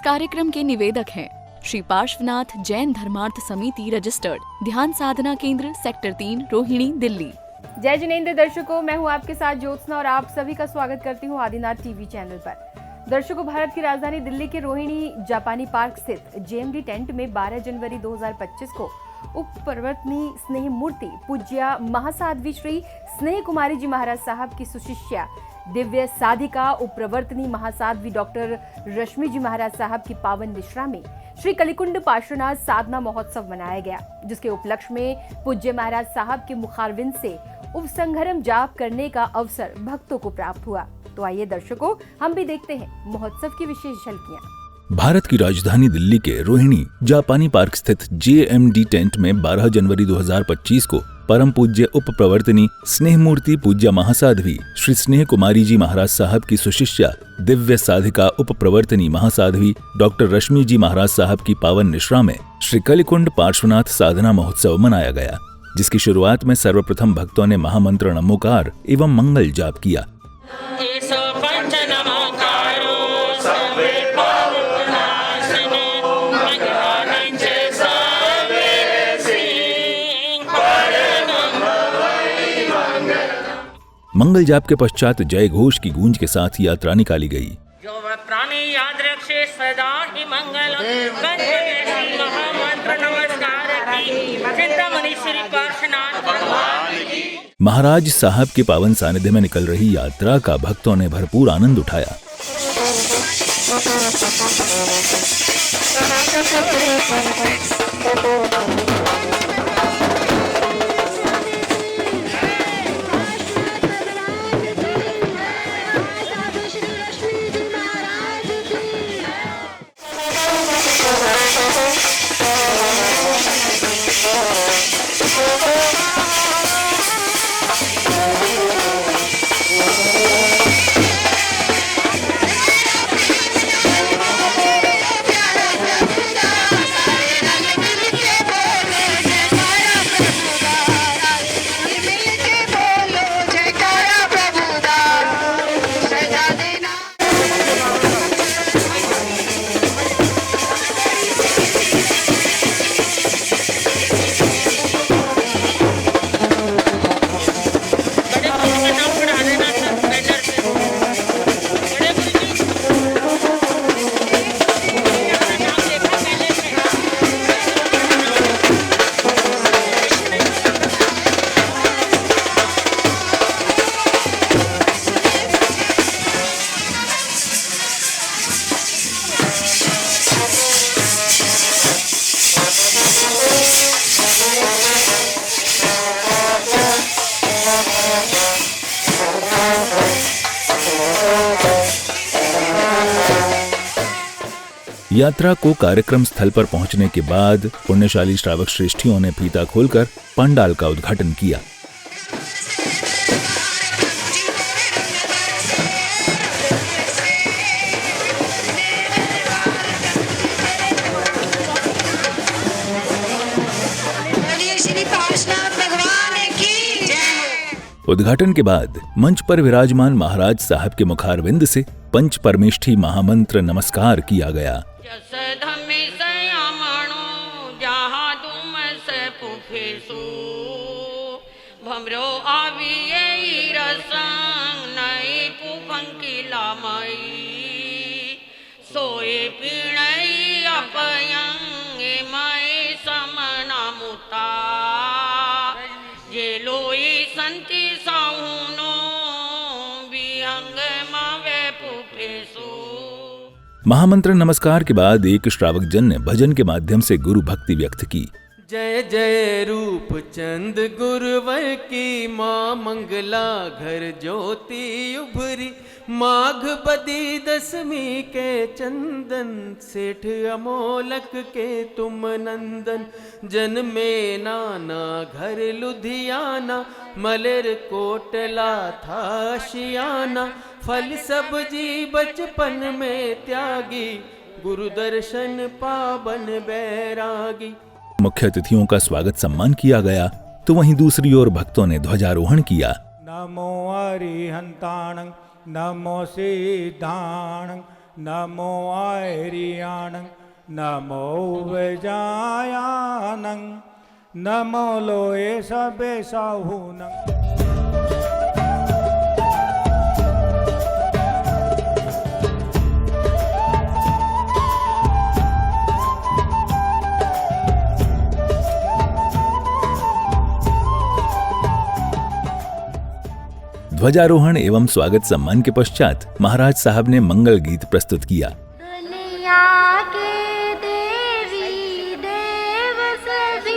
कार्यक्रम के निवेदक हैं श्री पार्श्वनाथ जैन धर्मार्थ समिति रजिस्टर्ड, ध्यान साधना केंद्र, सेक्टर 3, रोहिणी, दिल्ली। जय जिनेंद्र दर्शकों, मैं हूं आपके साथ ज्योत्सना और आप सभी का स्वागत करती हूं आदिनाथ टीवी चैनल पर। दर्शकों, भारत की राजधानी दिल्ली के रोहिणी जापानी पार्क स्थित जेएमडी टेंट में 12 जनवरी 2025 को उप प्रवर्तनी स्नेह मूर्ति पूज्य महासाध्वी श्री स्नेह कुमारी जी महाराज साहब की सुशिष्या दिव्य साधिका उप प्रवर्तनी महासाध्वी डॉक्टर रश्मि जी महाराज साहब की पावन निश्रा में श्री कलिकुंड पार्श्वनाथ साधना महोत्सव मनाया गया, जिसके उपलक्ष्य में पूज्य महाराज साहब के मुखारविंद से उपसंहरम जाप करने का अवसर भक्तों को प्राप्त हुआ। तो आइए दर्शकों, हम भी देखते हैं महोत्सव की विशेष झलकियां। भारत की राजधानी दिल्ली के रोहिणी जापानी पार्क स्थित जेएमडी टेंट में 12 जनवरी 2025 को परम पूज्य उप प्रवर्तनी स्नेह मूर्ति पूज्य महासाध्वी श्री स्नेह कुमारी जी महाराज साहब की सुशिष्या दिव्य साधिका उप प्रवर्तनी महासाध्वी डॉक्टर रश्मि जी महाराज साहब की पावन निश्रा में श्री कलिकुंड पार्श्वनाथ साधना महोत्सव मनाया गया, जिसकी शुरुआत में सर्वप्रथम भक्तों ने महामंत्र नमोकार एवं मंगल जाप किया। मंगल जाप के पश्चात जय घोष की गूंज के साथ यात्रा निकाली गई। जो प्राणी याद रखे सदा ही मंगल महामंत्र नमस्कार की चिंतामणि श्री पार्श्वनाथ भगवान की। महाराज साहब के पावन सानिध्य में निकल रही यात्रा का भक्तों ने भरपूर आनंद उठाया। यात्रा को कार्यक्रम स्थल पर पहुंचने के बाद पुण्यशाली श्रावक श्रेष्ठियों ने फीता खोलकर पंडाल का उद्घाटन किया। उद्घाटन के बाद मंच पर विराजमान महाराज साहब के मुखारविंद से पंच परमेष्ठी महामंत्र नमस्कार किया गया। महामंत्र नमस्कार के बाद एक श्रावक जन ने भजन के माध्यम से गुरु भक्ति व्यक्त की। जय जय रूप चंद गुरुवर की माँ मंगला घर ज्योति उभरी, माघ बदी दसवीं के चंदन सेठ अमोलक के तुम नंदन, जन्मे नाना घर लुधियाना मलेर कोटला था शियाना, फल सब्जी बचपन में त्यागी गुरु दर्शन पावन बैरागी। मुख्य अतिथियों का स्वागत सम्मान किया गया तो वहीं दूसरी ओर भक्तों ने ध्वजारोहण किया। नमो अरिहंताणं नमो सिद्धाणं नमो आयरियाणं नमो वजायानं नमो लोए सबे साहूनं। ध्वजारोहण एवं स्वागत सम्मान के पश्चात महाराज साहब ने मंगल गीत प्रस्तुत किया। दुनिया के देवी देव सभी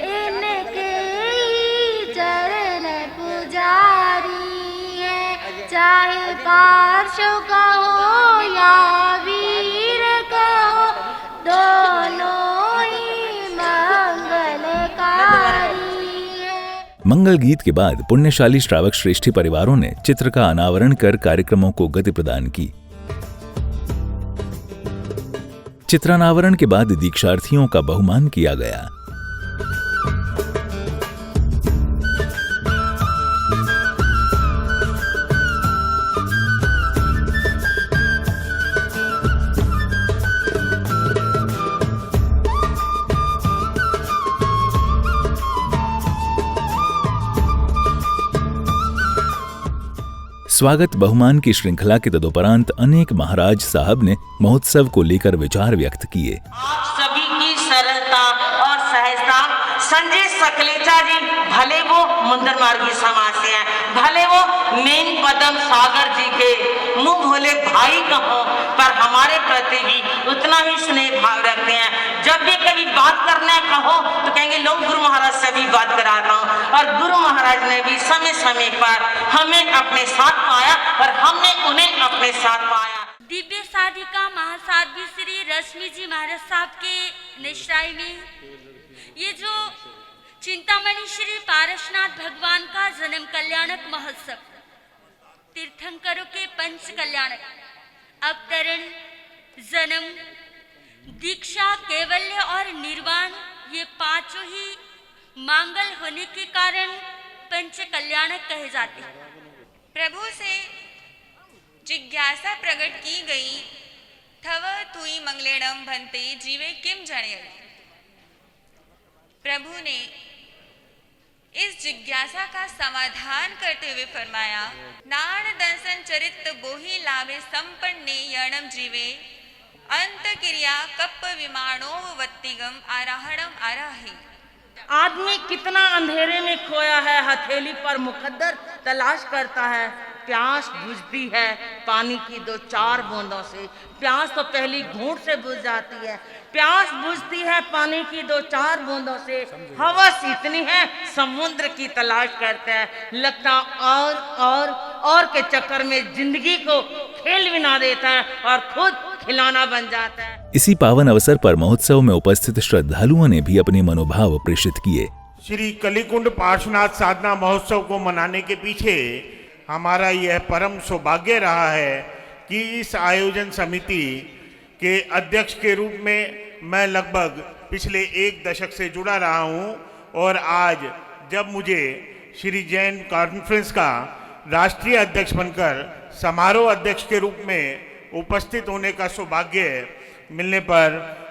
इनके ही चरण पुजारी है। चाहे पार्श्व कहो या वीर कहो, दोनों ही मंगलकारी है। मंगल गीत के बाद पुण्यशाली श्रावक श्रेष्ठी परिवारों ने चित्र का अनावरण कर कार्यक्रमों को गति प्रदान की। चित्रानावरण के बाद दीक्षार्थियों का बहुमान किया गया। स्वागत बहुमान की श्रृंखला के तदुपरांत अनेक महाराज साहब ने महोत्सव को लेकर विचार व्यक्त किए। आप सभी की सरलता और सहजता, संजय सकलेचा जी भले वो मुंदर मार्गी समाज से हैं, भले वो मेन पदम सागर जी के मुंह भोले भाई कहो, पर हमारे प्रति भी उतना ही स्नेह भाव रखते हैं। जब भी कभी बात करने कहो तो कहेंगे लो गुरु महाराज से भी बात कराता हूँ, और गुरु महाराज ने भी समय समय पर हमें अपने साथ पाया और हमने उन्हें अपने साथ पाया। दिव्य साधिका महासाध्वी श्री रश्मि जी महाराज साहब के निश्राई में ये जो चिंतामणि श्री पारसनाथ भगवान का जन्म कल्याणक महोत्सव, तीर्थंकरों के पंच कल्याणक अवतरण, जन्म, दीक्षा, कैवल्य और निर्वाण, ये पांचों ही मांगल होने के कारण पंच कल्याणक कहे जाते हैं। प्रभु से जिज्ञासा प्रकट की गई, थव तुई मंगलेणम भंते जीवे किम जणे। प्रभु ने इस जिज्ञासा का समाधान करते हुए फरमाया, नाण दंसन चरित बोहि लाभे संपन्ने यणम जीवे, अंत क्रिया कप विमानो वत्तिगम आराहणम आराहे। आदमी कितना अंधेरे में खोया है, हथेली पर मुकद्दर तलाश करता है। प्यास बुझती है पानी की दो चार बूंदों से, प्यास तो पहली घूंट से बुझ जाती है। प्यास बुझती है पानी की दो चार बूंदों से, हवस इतनी है समुद्र की तलाश करते हैं। लगता और के चक्कर में जिंदगी को खेल बिना देता है और खुद खिलौना बन जाता है। इसी पावन अवसर पर महोत्सव में उपस्थित श्रद्धालुओं ने भी अपने मनोभाव प्रेषित किए। श्री कलिकुंड पार्श्वनाथ साधना महोत्सव को मनाने के पीछे हमारा यह परम सौभाग्य रहा है कि इस आयोजन समिति के अध्यक्ष के रूप में मैं लगभग पिछले 1 दशक से जुड़ा रहा हूं, और आज जब मुझे श्री जैन कॉन्फ्रेंस का राष्ट्रीय अध्यक्ष बनकर समारोह अध्यक्ष के रूप में उपस्थित होने का सौभाग्य मिलने पर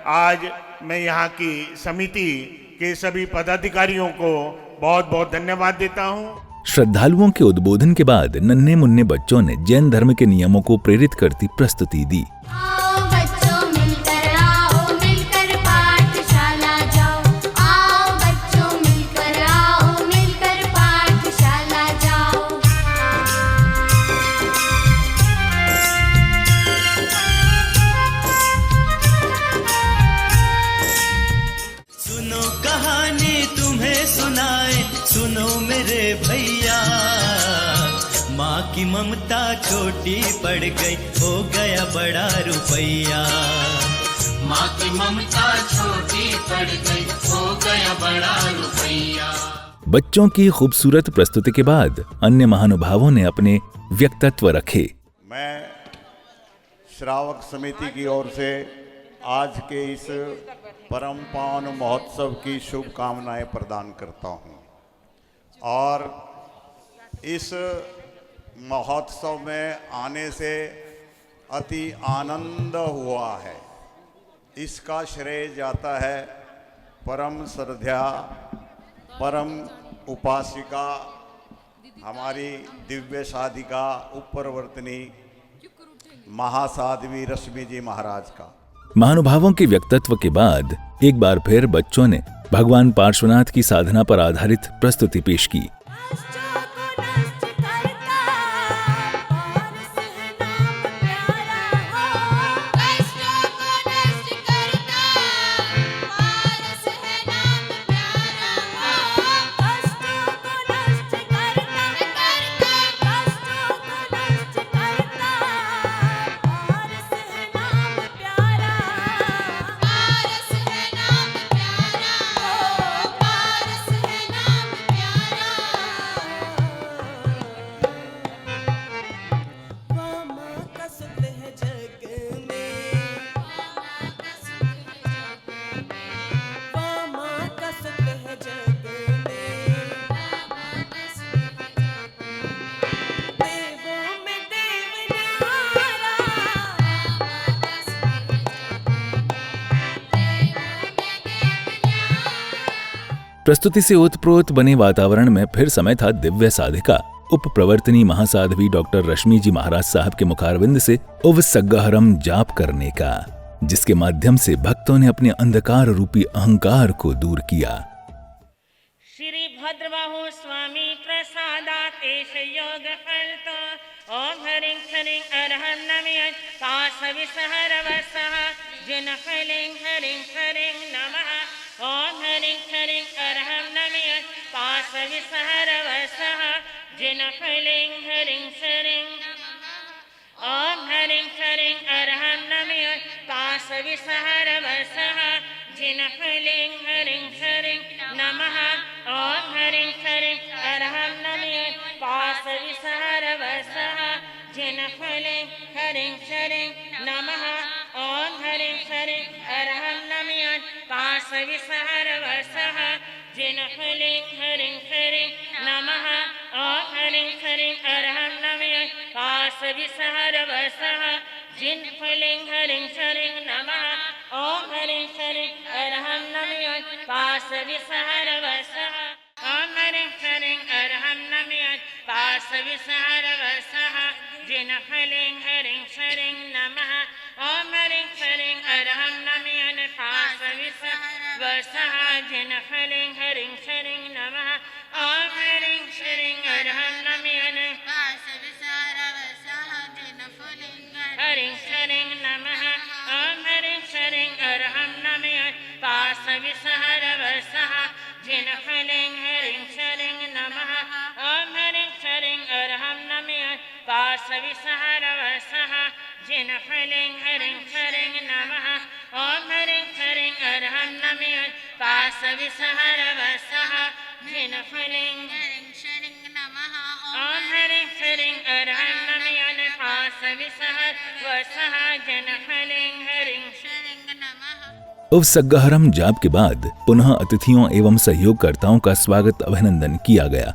आज मैं यहाँ की समिति के सभी पदाधिकारियों को बहुत बहुत धन्यवाद देता हूँ। श्रद्धालुओं के उद्बोधन के बाद नन्हे मुन्ने बच्चों ने जैन धर्म के नियमों को प्रेरित करती प्रस्तुति दी। आओ बच्चों मिलकर पाठशाला जाओ, आओ बच्चों मिलकर पाठशाला जाओ। सुनो कहानी तुम्हें सुनाए, सुनो मेरे भैया, माँ की ममता छोटी पड़ गई, हो गया बड़ा रुपैया। माँ की ममता छोटी पड़ गई, हो गया बड़ा रुपैया। बच्चों की खूबसूरत प्रस्तुति के बाद अन्य महानुभावों ने अपने व्यक्तित्व रखे। मैं श्रावक समिति की ओर से आज के इस परम पावन महोत्सव की शुभकामनाएं प्रदान करता हूं, और इस महोत्सव में आने से अति आनंद हुआ है। इसका श्रेय जाता है परम श्रद्धा, परम उपासिका, हमारी दिव्य साधिका उपप्रवर्तनी महासाध्वी रश्मि जी महाराज का। महानुभावों के व्यक्तित्व के बाद एक बार फिर बच्चों ने भगवान पार्श्वनाथ की साधना पर आधारित प्रस्तुति पेश की। प्रस्तुति से ओतप्रोत बने वातावरण में फिर समय था दिव्य साधिका उप प्रवर्तनी महासाध्वी डॉक्टर रश्मि जी महाराज साहब के मुखारविंद से उव सग्गहरम जाप करने का, जिसके माध्यम से भक्तों ने अपने अंधकार रूपी अहंकार को दूर किया। श्री भद्रबाहु स्वामी प्रसादात एष योग फलतो ओम हरिं हरिं अरहं नमः पास विसहर वसः जिन फलिं हरिं हरिं नमः ओम हरिं हरिं अरहं नमः पास विसहर वसः जिन फलिं हरिं हरिं ओम हरिं हरिं अरहं नमः पास विसहर वसः जिन फलिं हरिं हरिं नमः ओम हरिं हरिं अरहं नमः पास विसहर वसः जिन फलिं हरिं हरिं नमः ओम हरिं हरिं अरहं नमः पास विसहर वसः जिन फलिं हरिं हरिं नमः ओम हरिं हरिं अरहं नमः पास विसहर वसः जिन फलिं हरिं हरिं नमः ओम हरिं हरिं अरहं नमः पास विसहर वसः ओम हरिं हरिं अरहं नमः पास विसहर वसः जिन फलिं हरिं हरिं नमः ओम हरिं हरिं अरहं नमः पास विसहर वसः जिन फलिं हरिं हरिं नमः ओम हरिं हरिं अरहं नमः पास विसहर वसः जिन फलिं हरिं हरिं नमः ओम हरिं हरिं अरहं नमः पास विसहर वसः जिन फलिं हरिं हरिं नमः ओम हरिं हरिं अरहं नमः पास विसहर वसः जिन फलिं हरिं हरिं नमः ओम हरिं हरिं अरहं नमः पास विसहर वसः जिन फलिं हरिं हरिं नमः ओम हरिं हरिं अरहं नमः पास विसहर वसः जिन फलिं हरिं हरिं नमः। उव सग्गहरम जाप के बाद पुनः अतिथियों एवं सहयोगकर्ताओं का स्वागत अभिनंदन किया गया।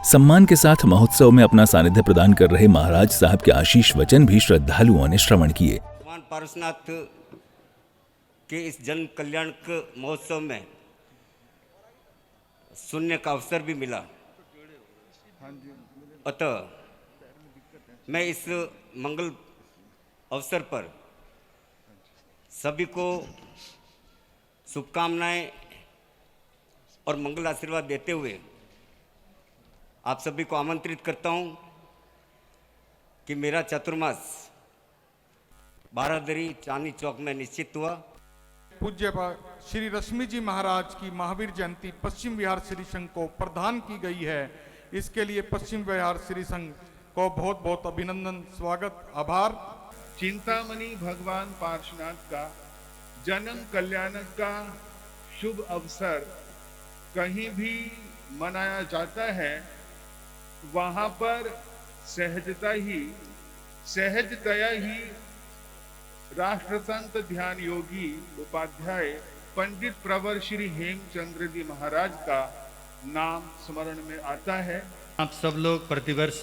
सम्मान के साथ महोत्सव में अपना सानिध्य प्रदान कर रहे महाराज साहब के आशीष वचन भी श्रद्धालुओं ने श्रवण किए। भगवान पारसनाथ के इस जन कल्याणक महोत्सव में सुनने का अवसर भी मिला, अतः मैं इस मंगल अवसर पर सभी को शुभकामनाएं और मंगल आशीर्वाद देते हुए आप सभी को आमंत्रित करता हूं कि मेरा चतुर्मास बारादरी चांदनी चौक में निश्चित हुआ। पूज्य श्री रश्मि जी महाराज की महावीर जयंती पश्चिम विहार श्री संघ को प्रदान की गई है। इसके लिए पश्चिम विहार श्री संघ को बहुत बहुत अभिनंदन, स्वागत, आभार। चिंतामणि भगवान पार्श्वनाथ का जन्म कल्याणक का शुभ अवसर कहीं भी मनाया जाता है, वहां पर सहजतया ही राष्ट्रसंत ध्यान योगी उपाध्याय पंडित प्रवर श्री हेमचंद्र जी महाराज का नाम स्मरण में आता है। आप सब लोग प्रतिवर्ष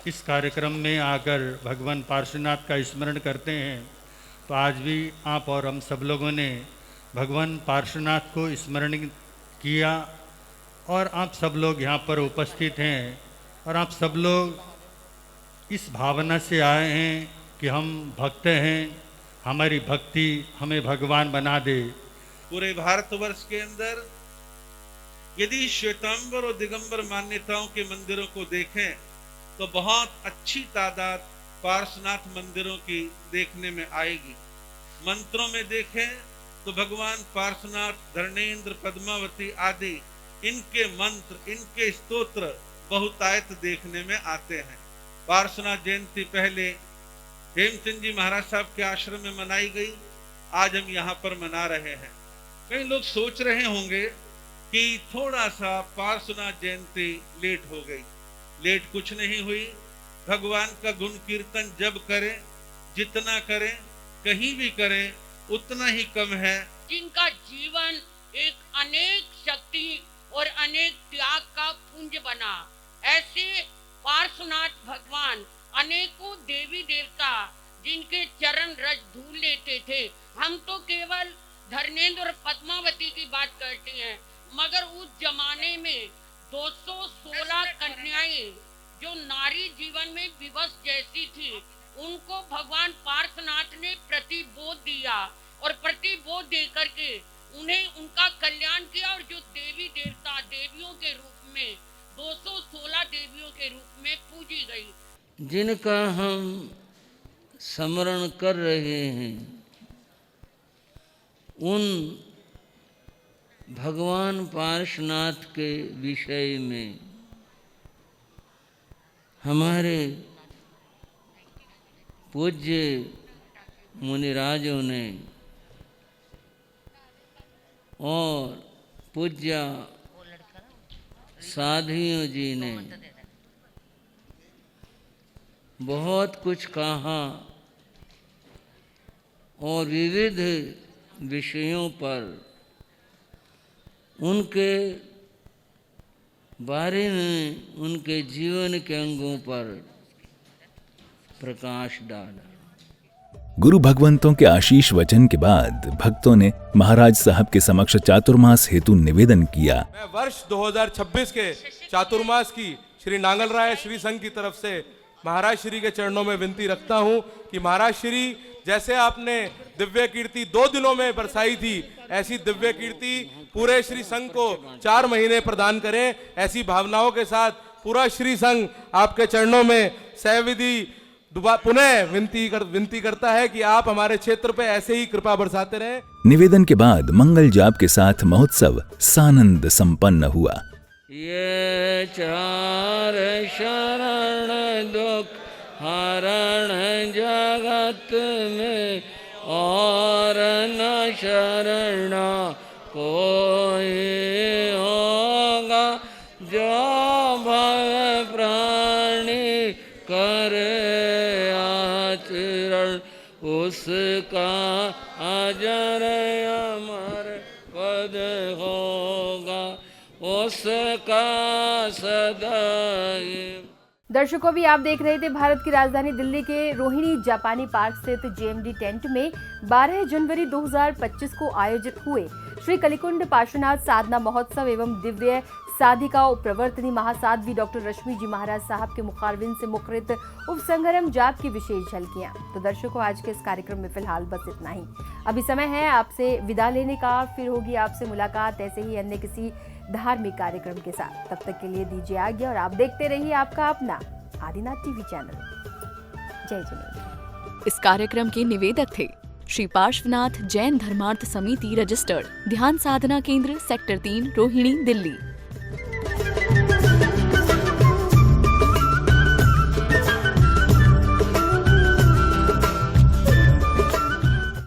इस कार्यक्रम में आकर भगवान पार्श्वनाथ का स्मरण करते हैं, तो आज भी आप और हम सब लोगों ने भगवान पार्श्वनाथ को स्मरण किया और आप सब लोग यहाँ पर उपस्थित हैं और आप सब लोग इस भावना से आए हैं कि हम भक्त हैं, हमारी भक्ति हमें भगवान बना दे। पूरे भारतवर्ष के अंदर यदि श्वेतांबर और दिगंबर मान्यताओं के मंदिरों को देखें तो बहुत अच्छी तादाद पार्श्वनाथ मंदिरों की देखने में आएगी। मंत्रों में देखें तो भगवान पार्श्वनाथ, धर्मेंद्र, पद्मावती आदि इनके मंत्र, इनके स्तोत्र बहुतायत देखने में आते हैं। पार्श्वनाथ जयंती पहले हेमचंद जी महाराज साहब के आश्रम में मनाई गई, आज हम यहाँ पर मना रहे हैं। कई लोग सोच रहे होंगे कि थोड़ा सा पार्श्वनाथ जयंती लेट हो गई। लेट कुछ नहीं हुई। भगवान का गुण कीर्तन जब करें, जितना करें, कहीं भी करें, उतना ही कम है। जिनका जीवन एक अनेक शक्ति और अनेक त्याग का पुंज बना, ऐसे पार्श्वनाथ भगवान अनेकों देवी देवता जिनके चरण रज धूल लेते थे। हम तो केवल धर्मेंद्र और पद्मावती की बात करते हैं, मगर उस जमाने में 216 कन्याएं जो नारी जीवन में विवश जैसी थी, उनको भगवान पार्श्वनाथ ने प्रतिबोध दिया और प्रतिबोध देकर के उन्हें उनका कल्याण किया और जो देवी देवता देवियों के रूप में 216 देवियों के रूप में पूजी गई, जिनका हम स्मरण कर रहे हैं, उन भगवान पार्श्वनाथ के विषय में हमारे पूज्य मुनिराजों ने और पूज्य साधियों जी ने बहुत कुछ कहा और विविध विषयों पर उनके बारे में, उनके जीवन के अंगों पर प्रकाश डाला। गुरु भगवंतों के आशीष वचन के बाद भक्तों ने महाराज साहब के समक्ष चातुर्मास हेतु निवेदन किया। मैं वर्ष 2026 के चातुर्मास की श्री नांगल राय श्री संघ की तरफ से महाराज श्री के चरणों में विनती रखता हूं कि महाराज श्री जैसे आपने दिव्य कीर्ति 2 दिनों में बरसाई थी, ऐसी दिव्य कीर्ति पूरे श्री संघ को 4 महीने प्रदान करें। ऐसी भावनाओं के साथ पूरा श्री संघ आपके चरणों में सविधि पुनः विनती करता है कि आप हमारे क्षेत्र पे ऐसे ही कृपा बरसाते रहें। निवेदन के बाद मंगल जाप के साथ महोत्सव सानंद संपन्न हुआ। ये चार शरण दुख हरण जगत में और न शरण कोई होगा, जो भव प्राणी करे आचरण उसका अजर अमर पद होगा, उसका सदैव। दर्शकों, भी आप देख रहे थे भारत की राजधानी दिल्ली के रोहिणी जापानी पार्क स्थित जेएमडी टेंट में 12 जनवरी 2025 को आयोजित हुए श्री कलिकुंड पार्श्वनाथ साधना महोत्सव एवं दिव्य साधिका प्रवर्तनी महासाध्वी डॉक्टर रश्मि जी महाराज साहब के मुखारविंद से मुखरित उपसंहरम जाप की विशेष झलकियां। तो दर्शकों, आज के इस कार्यक्रम में फिलहाल बस इतना ही। अभी समय है आपसे विदा लेने का, फिर होगी आपसे मुलाकात ऐसे ही अन्य किसी धार्मिक कार्यक्रम के साथ। तब तक के लिए दीजिए आज्ञा और आप देखते रहिए आपका अपना आदिनाथ टीवी चैनल। जय जिनेन्द्र। इस कार्यक्रम के निवेदक थे श्री पार्श्वनाथ जैन धर्मार्थ समिति रजिस्टर्ड, ध्यान साधना केंद्र, सेक्टर 3, रोहिणी, दिल्ली।